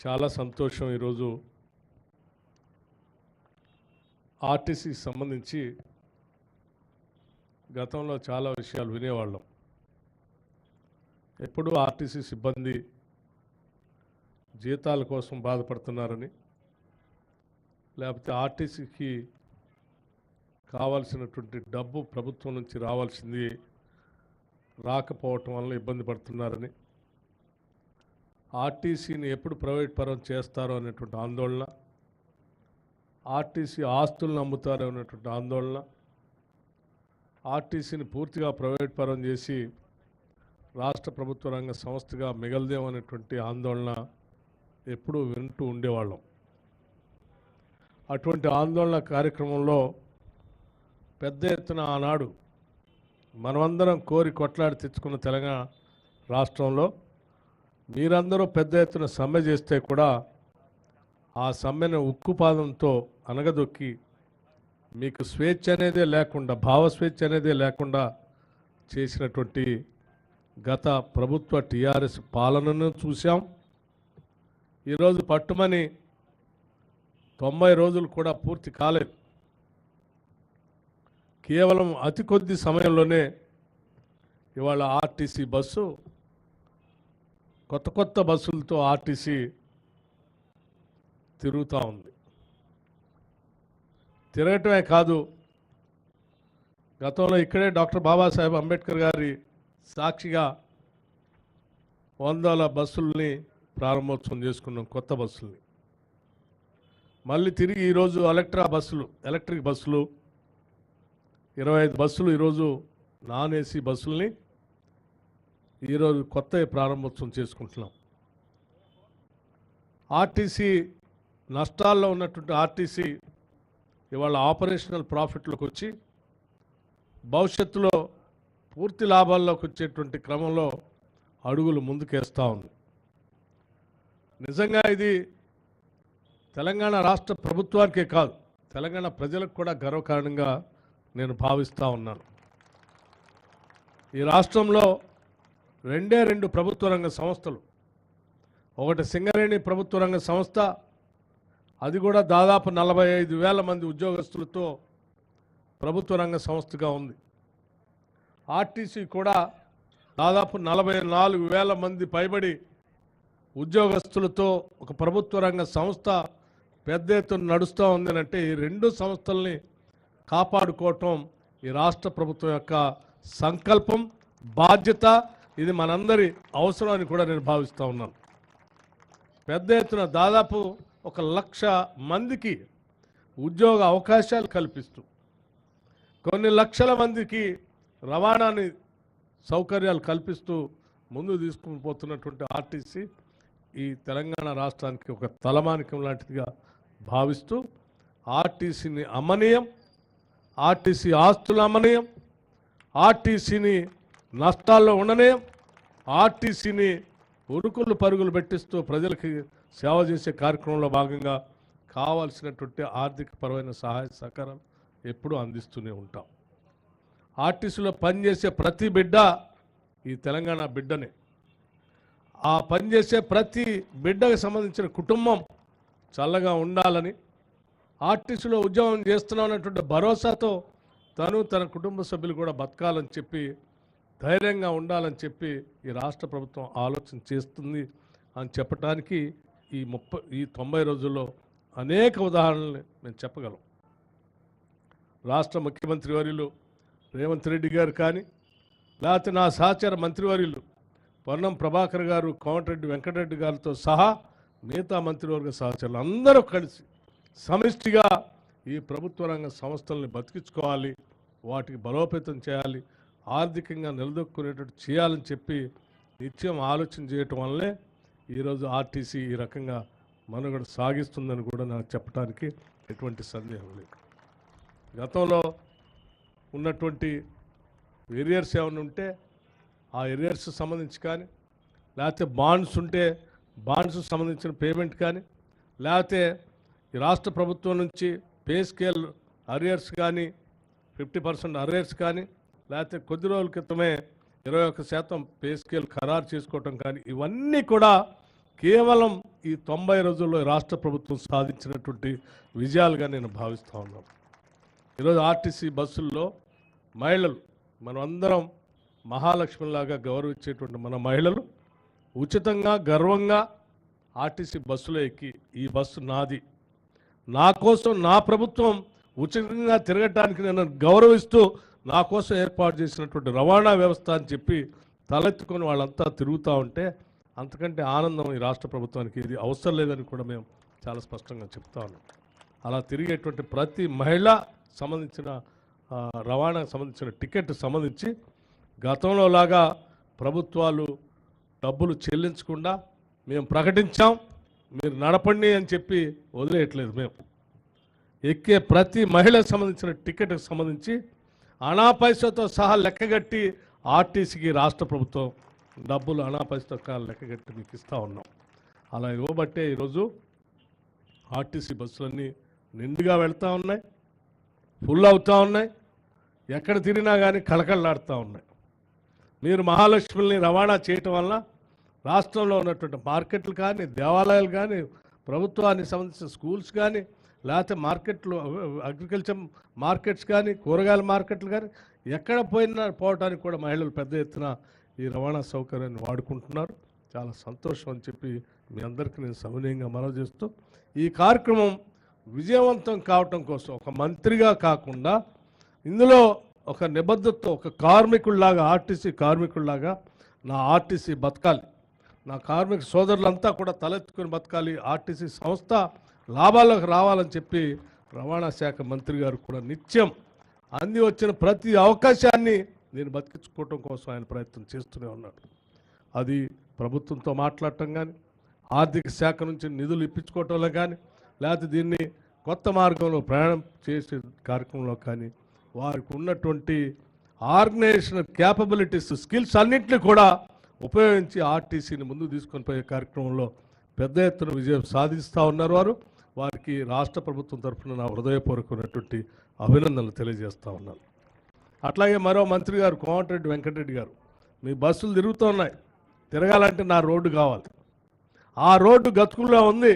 చాలా సంతోషం. ఈరోజు ఆర్టీసీకి సంబంధించి గతంలో చాలా విషయాలు వినేవాళ్ళం. ఎప్పుడూ ఆర్టీసీ సిబ్బంది జీతాల కోసం బాధపడుతున్నారని, లేకపోతే ఆర్టీసీకి కావాల్సినటువంటి డబ్బు ప్రభుత్వం నుంచి రావాల్సింది రాకపోవటం వల్ల ఇబ్బంది పడుతున్నారని, ఆర్టీసీని ఎప్పుడు ప్రైవేట్ పరం చేస్తారో అనేటువంటి ఆందోళన, ఆర్టీసీ ఆస్తులను అమ్ముతారో అనేటువంటి ఆందోళన, ఆర్టీసీని పూర్తిగా ప్రైవేట్ పరం చేసి రాష్ట్ర ప్రభుత్వ రంగ సంస్థగా మిగలదేమనేటువంటి ఆందోళన ఎప్పుడూ వింటూ ఉండేవాళ్ళం. అటువంటి ఆందోళన కార్యక్రమంలో పెద్ద ఎత్తున ఆనాడు మనమందరం కోరి కొట్లాడి తెచ్చుకున్న తెలంగాణ రాష్ట్రంలో మీరందరూ పెద్ద ఎత్తున సమ్మె చేస్తే కూడా ఆ సమ్మెను ఉక్కుపాదంతో అనగదొక్కి మీకు స్వేచ్ఛ అనేదే లేకుండా, భావ స్వేచ్ఛ అనేదే లేకుండా చేసినటువంటి గత ప్రభుత్వ టీఆర్ఎస్ పాలనను చూసాం. ఈరోజు పట్టుమని 90 రోజులు కూడా పూర్తి కాలేదు. కేవలం అతి కొద్ది సమయంలోనే ఇవాళ ఆర్టీసీ బస్సు, కొత్త బస్సులతో ఆర్టీసీ తిరుగుతూ ఉంది. తిరగటమే కాదు, గతంలో ఇక్కడే డాక్టర్ బాబాసాహెబ్ అంబేద్కర్ గారి సాక్షిగా 100 బస్సుల్ని ప్రారంభోత్సవం చేసుకున్నాం, కొత్త బస్సుల్ని. మళ్ళీ తిరిగి ఈరోజు ఎలక్ట్రిక్ బస్సులు 25 బస్సులు ఈరోజు నాన్ ఏసీ బస్సుల్ని ఈరోజు కొత్త ప్రారంభోత్సవం చేసుకుంటున్నాం. ఆర్టీసీ నష్టాల్లో ఉన్నటువంటి ఆర్టీసీ ఇవాళ ఆపరేషనల్ ప్రాఫిట్లోకి వచ్చి భవిష్యత్తులో పూర్తి లాభాల్లోకి వచ్చేటువంటి క్రమంలో అడుగులు ముందుకేస్తూ ఉంది. నిజంగా ఇది తెలంగాణ రాష్ట్ర ప్రభుత్వానికే కాదు, తెలంగాణ ప్రజలకు కూడా గర్వకారణంగా నేను భావిస్తూ ఉన్నాను. ఈ రాష్ట్రంలో రెండు ప్రభుత్వ రంగ సంస్థలు, ఒకటి సింగరేణి ప్రభుత్వ రంగ సంస్థ, అది కూడా దాదాపు 45,000 మంది ఉద్యోగస్తులతో ప్రభుత్వ రంగ సంస్థగా ఉంది. ఆర్టీసీ కూడా దాదాపు 44,000 మంది పైబడి ఉద్యోగస్తులతో ఒక ప్రభుత్వ రంగ సంస్థ పెద్ద ఎత్తున నడుస్తూ ఉందనంటే ఈ రెండు సంస్థల్ని కాపాడుకోవటం ఈ రాష్ట్ర ప్రభుత్వం యొక్క సంకల్పం, బాధ్యత. ఇది మనందరి అవసరం అని కూడా నేను భావిస్తూ ఉన్నాను. పెద్ద ఎత్తున దాదాపు 1,00,000 మందికి ఉద్యోగ అవకాశాలు కల్పిస్తూ, కొన్ని లక్షల మందికి రవాణాని సౌకర్యాలు కల్పిస్తూ ముందు తీసుకుని పోతున్నటువంటి ఆర్టీసీ ఈ తెలంగాణ రాష్ట్రానికి ఒక తలమానికం లాంటిదిగా భావిస్తూ ఆర్టీసీని అమ్మనీయం, ఆర్టీసీ ఆస్తులు అమ్మనీయం, ఆర్టీసీని నష్టాల్లో ఉండనీయం, ఆర్టీసీని ఉరుకులు పరుగులు పెట్టిస్తూ ప్రజలకి సేవ చేసే కార్యక్రమంలో భాగంగా కావాల్సినటువంటి ఆర్థికపరమైన సహాయ సహకారాలు ఎప్పుడూ అందిస్తూనే ఉంటాం. ఆర్టీసీలో పనిచేసే ప్రతి బిడ్డ ఈ తెలంగాణ బిడ్డనే. ఆ పనిచేసే ప్రతి బిడ్డకు సంబంధించిన కుటుంబం చల్లగా ఉండాలని, ఆర్టీసీలో ఉద్యోగం చేస్తున్నామన్నటువంటి భరోసాతో తన కుటుంబ సభ్యులు కూడా బతకాలని చెప్పి, ధైర్యంగా ఉండాలని చెప్పి ఈ రాష్ట్ర ప్రభుత్వం ఆలోచన చేస్తుంది అని చెప్పడానికి ఈ 90 రోజుల్లో అనేక ఉదాహరణలు మేము చెప్పగలం. రాష్ట్ర ముఖ్యమంత్రి వర్యులు రేవంత్ రెడ్డి గారు కానీ, లేకపోతే నా సహచర మంత్రివర్యులు పొన్నం ప్రభాకర్ గారు, కోమటిరెడ్డి వెంకటరెడ్డి గారితో సహా మిగతా మంత్రివర్గ సహచరులు అందరూ కలిసి సమిష్టిగా ఈ ప్రభుత్వ రంగ సంస్థల్ని బతికించుకోవాలి, వాటికి బలోపేతం చేయాలి, ఆర్థికంగా నిలదొక్కునేటట్టు చేయాలని చెప్పి నిత్యం ఆలోచన చేయటం వల్లే ఈరోజు ఆర్టీసీ ఈ రకంగా మనుగడ సాగిస్తుందని కూడా నాకు చెప్పడానికి ఎటువంటి సందేహం లేదు. గతంలో ఉన్నటువంటి ఏరియర్స్ ఏమైనా ఉంటే ఆ ఏరియర్స్ సంబంధించి కానీ, లేకపోతే బాండ్స్ ఉంటే బాండ్స్ సంబంధించిన పేమెంట్ కానీ, లేకపోతే ఈ రాష్ట్ర ప్రభుత్వం నుంచి పే స్కేల్ అరియర్స్ కానీ, 50% అరియర్స్ కానీ, లేకపోతే కొద్ది రోజుల క్రితమే 21% పే స్కేల్ ఖరారు చేసుకోవటం కానీ, ఇవన్నీ కూడా కేవలం ఈ 90 రోజుల్లో రాష్ట్ర ప్రభుత్వం సాధించినటువంటి విజయాలుగా నేను భావిస్తూ ఉన్నాను. ఈరోజు ఆర్టీసీ బస్సుల్లో మహిళలు మనం అందరం మహాలక్ష్మిలాగా గౌరవించేటువంటి మన మహిళలు ఉచితంగా గర్వంగా ఆర్టీసీ బస్సులో ఎక్కి ఈ బస్సు నాది, నా కోసం నా ప్రభుత్వం ఉచితంగా తిరగటానికి నేను గౌరవిస్తూ నా కోసం ఏర్పాటు చేసినటువంటి రవాణా వ్యవస్థ అని చెప్పి తలెత్తుకొని వాళ్ళంతా తిరుగుతూ ఉంటే అంతకంటే ఆనందం ఈ రాష్ట్ర ప్రభుత్వానికి ఇది అవసరం లేదని కూడా మేము చాలా స్పష్టంగా చెప్తా ఉన్నాం. అలా తిరిగేటువంటి ప్రతి మహిళ సంబంధించిన రవాణాకు సంబంధించిన టికెట్ సంబంధించి గతంలో లాగా ప్రభుత్వాలు డబ్బులు చెల్లించకుండా మేము ప్రకటించాం, మీరు నడపండి అని చెప్పి వదిలేయట్లేదు. మేము ఎక్కే ప్రతి మహిళకు సంబంధించిన టికెట్కి సంబంధించి అనాపైసతో సహా లెక్కగట్టి ఆర్టీసీకి రాష్ట్ర ప్రభుత్వం డబ్బులు అనాపైసతో లెక్కగట్టి మీకు ఇస్తూ ఉన్నాం. అలా ఇవ్వబట్టే ఈరోజు ఆర్టీసీ బస్సులన్నీ నిండుగా వెళ్తూ ఉన్నాయి, ఫుల్ అవుతూ ఉన్నాయి, ఎక్కడ తిరిగినా కానీ కళకళలాడుతూ ఉన్నాయి. మీరు మహాలక్ష్మిని రవాణా చేయటం వల్ల రాష్ట్రంలో ఉన్నటువంటి మార్కెట్లు కానీ, దేవాలయాలు కానీ, ప్రభుత్వానికి సంబంధించిన స్కూల్స్ కానీ, లేకపోతే మార్కెట్లు అగ్రికల్చర్ మార్కెట్స్ కానీ, కూరగాయల మార్కెట్లు కానీ ఎక్కడ పోవడానికి కూడా మహిళలు పెద్ద ఎత్తున ఈ రవాణా సౌకర్యాన్ని వాడుకుంటున్నారు. చాలా సంతోషం అని చెప్పి మీ అందరికీ నేను సవినయంగా మనవి చేస్తూ ఈ కార్యక్రమం విజయవంతం కావటం కోసం ఒక మంత్రిగా కాకుండా ఇందులో ఒక నిబద్ధతతో ఒక కార్మికుల్లాగా ఆర్టీసీ కార్మికుల్లాగా నా ఆర్టీసీ బతకాలి, నా కార్మిక సోదరులంతా కూడా తలెత్తుకుని బతకాలి, ఆర్టీసీ సంస్థ లాభాల్లోకి రావాలని చెప్పి రవాణా శాఖ మంత్రి గారు కూడా నిత్యం అంది వచ్చిన ప్రతి అవకాశాన్ని నేను బతికించుకోవటం కోసం ఆయన ప్రయత్నం చేస్తూనే ఉన్నాడు. అది ప్రభుత్వంతో మాట్లాడటం కానీ, ఆర్థిక శాఖ నుంచి నిధులు ఇప్పించుకోవటంలో కానీ, లేకపోతే దీన్ని కొత్త మార్గంలో ప్రయాణం చేసే కార్యక్రమంలో కానీ వారికి ఉన్నటువంటి ఆర్గనైజేషన్ క్యాపబిలిటీస్ స్కిల్స్ అన్నింటినీ కూడా ఉపయోగించి ఆర్టీసీని ముందుకు తీసుకొని పోయే కార్యక్రమంలో పెద్ద ఎత్తున విజయం సాధిస్తూ ఉన్నారు. వారికి రాష్ట్ర ప్రభుత్వం తరఫున నా హృదయపూర్వకమైనటువంటి అభినందనలు తెలియజేస్తూ ఉన్నాను. అట్లాగే మరో మంత్రి గారు కోమటిరెడ్డి వెంకటరెడ్డి గారు, మీ బస్సులు తిరుగుతూ ఉన్నాయి, తిరగాలంటే నా రోడ్డు కావాలి. ఆ రోడ్డు గతుకుల్లో ఉంది,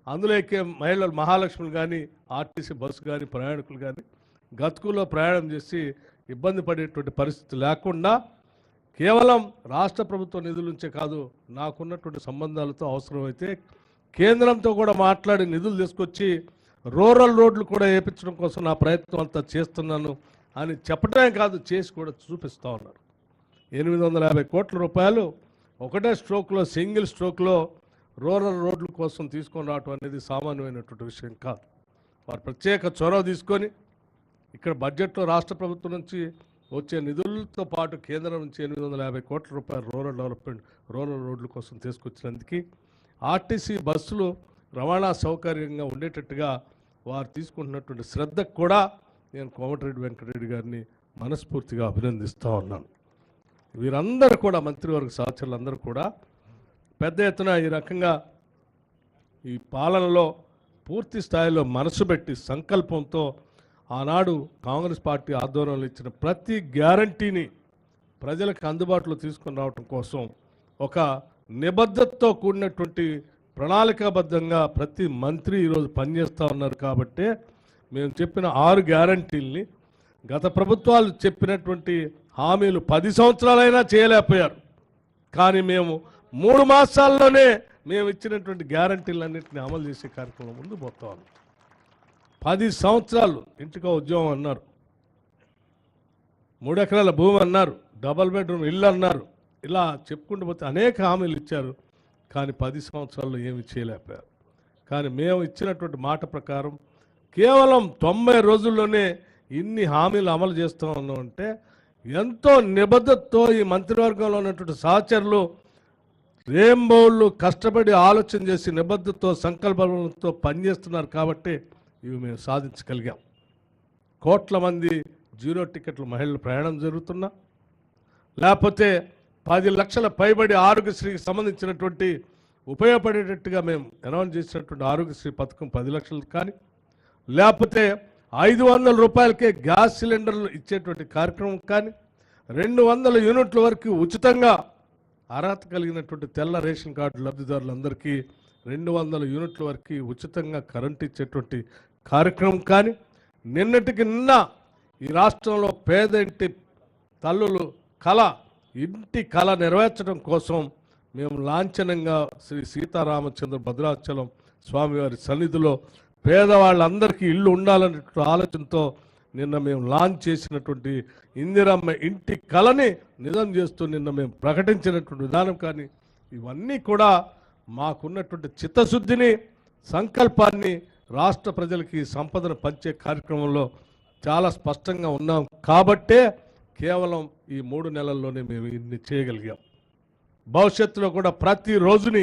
అందులో ఎక్కే మహిళలు మహాలక్ష్ములు కానీ, ఆర్టీసీ బస్సు కానీ, ప్రయాణికులు కానీ గతుకుల్లో ప్రయాణం చేసి ఇబ్బంది పడేటువంటి పరిస్థితి లేకుండా కేవలం రాష్ట్ర ప్రభుత్వ నిధుల నుంచే కాదు, నాకున్నటువంటి సంబంధాలతో అవసరమైతే కేంద్రంతో కూడా మాట్లాడి నిధులు తీసుకొచ్చి రూరల్ రోడ్లు కూడా వేయించడం కోసం నా ప్రయత్నం అంతా చేస్తున్నాను అని చెప్పడమే కాదు, చేసి కూడా చూపిస్తూ ఉన్నారు. 850 కోట్ల రూపాయలు ఒకటే స్ట్రోక్లో, సింగిల్ స్ట్రోక్లో రూరల్ రోడ్ల కోసం తీసుకొని రావటం అనేది సామాన్యమైనటువంటి విషయం కాదు. వారు ప్రత్యేక చొరవ తీసుకొని ఇక్కడ బడ్జెట్లో రాష్ట్ర ప్రభుత్వం నుంచి వచ్చే నిధులతో పాటు కేంద్రం నుంచి 850 కోట్ల రూపాయలు రూరల్ డెవలప్మెంట్, రూరల్ రోడ్ల కోసం తీసుకొచ్చినందుకు ఆర్టీసీ బస్సులు రవాణా సౌకర్యంగా ఉండేటట్టుగా వారు తీసుకుంటున్నటువంటి శ్రద్ధకు కూడా నేను కోమటిరెడ్డి వెంకటరెడ్డి గారిని మనస్ఫూర్తిగా అభినందిస్తూ ఉన్నాను. వీరందరూ కూడా మంత్రివర్గ సహచరులందరూ కూడా పెద్ద ఎత్తున ఈ రకంగా ఈ పాలనలో పూర్తి స్థాయిలో మనసు పెట్టి సంకల్పంతో ఆనాడు కాంగ్రెస్ పార్టీ ఆధ్వర్యంలో ఇచ్చిన ప్రతి గ్యారంటీని ప్రజలకు అందుబాటులో తీసుకొని రావడం కోసం ఒక నిబద్ధతతో కూడినటువంటి ప్రణాళికాబద్ధంగా ప్రతి మంత్రి ఈరోజు పనిచేస్తూ ఉన్నారు. కాబట్టి మేము చెప్పిన 6 గ్యారంటీల్ని గత ప్రభుత్వాలు చెప్పినటువంటి హామీలు 10 సంవత్సరాలైనా చేయలేకపోయారు. కానీ మేము 3 మాసాల్లోనే మేము ఇచ్చినటువంటి గ్యారంటీలన్నింటినీ అమలు చేసే కార్యక్రమం ముందు పోతాం. 10 సంవత్సరాలు ఇంటికో ఉద్యోగం అన్నారు, 3 ఎకరాల భూమి అన్నారు, డబల్ బెడ్రూమ్ ఇల్లు అన్నారు, ఇలా చెప్పుకుంటూ పోతే అనేక హామీలు ఇచ్చారు. కానీ 10 సంవత్సరాల్లో ఏమి చేయలేకపోయారు. కానీ మేము ఇచ్చినటువంటి మాట ప్రకారం కేవలం 90 రోజుల్లోనే ఇన్ని హామీలు అమలు చేస్తూ ఉన్నామంటే ఎంతో నిబద్ధతతో ఈ మంత్రివర్గంలో ఉన్నటువంటి సహచరులు రేంబౌళ్ళు కష్టపడి ఆలోచన చేసి నిబద్ధతతో సంకల్పంతో పనిచేస్తున్నారు. కాబట్టి ఇవి మేము సాధించగలిగాం. కోట్ల మంది 0 టికెట్లు మహిళలు ప్రయాణం జరుగుతున్నా, లేకపోతే 10 లక్షల పైబడి ఆరోగ్యశ్రీకి సంబంధించినటువంటి ఉపయోగపడేటట్టుగా మేము అనౌన్స్ చేసినటువంటి ఆరోగ్యశ్రీ పథకం 10 లక్షలు కానీ, లేకపోతే 500 రూపాయలకే గ్యాస్ సిలిండర్లు ఇచ్చేటువంటి కార్యక్రమం కానీ, 200 యూనిట్ల వరకు ఉచితంగా అర్హత కలిగినటువంటి తెల్ల రేషన్ కార్డు లబ్ధిదారులందరికీ 200 యూనిట్ల వరకు ఉచితంగా కరెంట్ ఇచ్చేటువంటి కార్యక్రమం కానీ, నిన్నటికి నిన్న ఈ రాష్ట్రంలో పేద ఇంటి తల్లులు ఇంటి కళ నెరవేర్చడం కోసం మేము లాంఛనంగా శ్రీ సీతారామచంద్ర భద్రాచలం స్వామివారి సన్నిధిలో పేదవాళ్ళందరికీ ఇల్లు ఉండాలనే ఆలోచనతో నిన్న మేము లాంచ్ చేసినటువంటి ఇందిరమ్మ ఇంటి కళని నిజం చేస్తూ నిన్న మేము ప్రకటించినటువంటి విధానం కానీ, ఇవన్నీ కూడా మాకున్నటువంటి చిత్తశుద్ధిని, సంకల్పాన్ని రాష్ట్ర ప్రజలకి సంపదను పంచే కార్యక్రమంలో చాలా స్పష్టంగా ఉన్నాం కాబట్టే కేవలం ఈ 3 నెలల్లోనే మేము ఇన్ని చేయగలిగాం. భవిష్యత్తులో కూడా ప్రతి రోజుని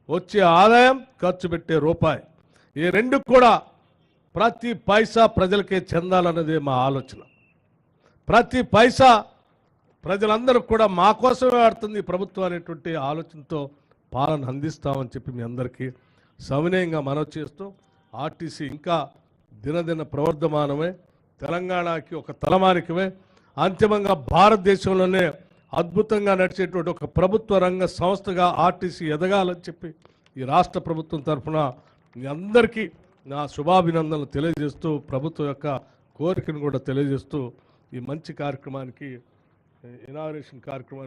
వచ్చే ఆదాయం, ఖర్చు పెట్టే రూపాయి, ఈ రెండు కూడా ప్రతి పైసా ప్రజలకే చెందాలన్నదే మా ఆలోచన. ప్రతి పైసా ప్రజలందరూ కూడా మా కోసమే ఆడుతుంది ప్రభుత్వం అనేటువంటి ఆలోచనతో పాలన అందిస్తామని చెప్పి మీ అందరికీ సవినయంగా మనవి చేస్తూ, ఆర్టీసీ ఇంకా దినదిన ప్రవర్ధమానమే, తెలంగాణకి ఒక తలమానికమే, అంతిమంగా భారతదేశంలోనే అద్భుతంగా నడిచేటువంటి ఒక ప్రభుత్వ రంగ సంస్థగా ఆర్టీసీ ఎదగాలని చెప్పి ఈ రాష్ట్ర ప్రభుత్వం తరఫున మీ అందరికీ నా శుభాభినందనలు తెలియజేస్తూ, ప్రభుత్వం యొక్క కోరికను కూడా తెలియజేస్తూ ఈ మంచి కార్యక్రమానికి, ఇనాగరేషన్ కార్యక్రమానికి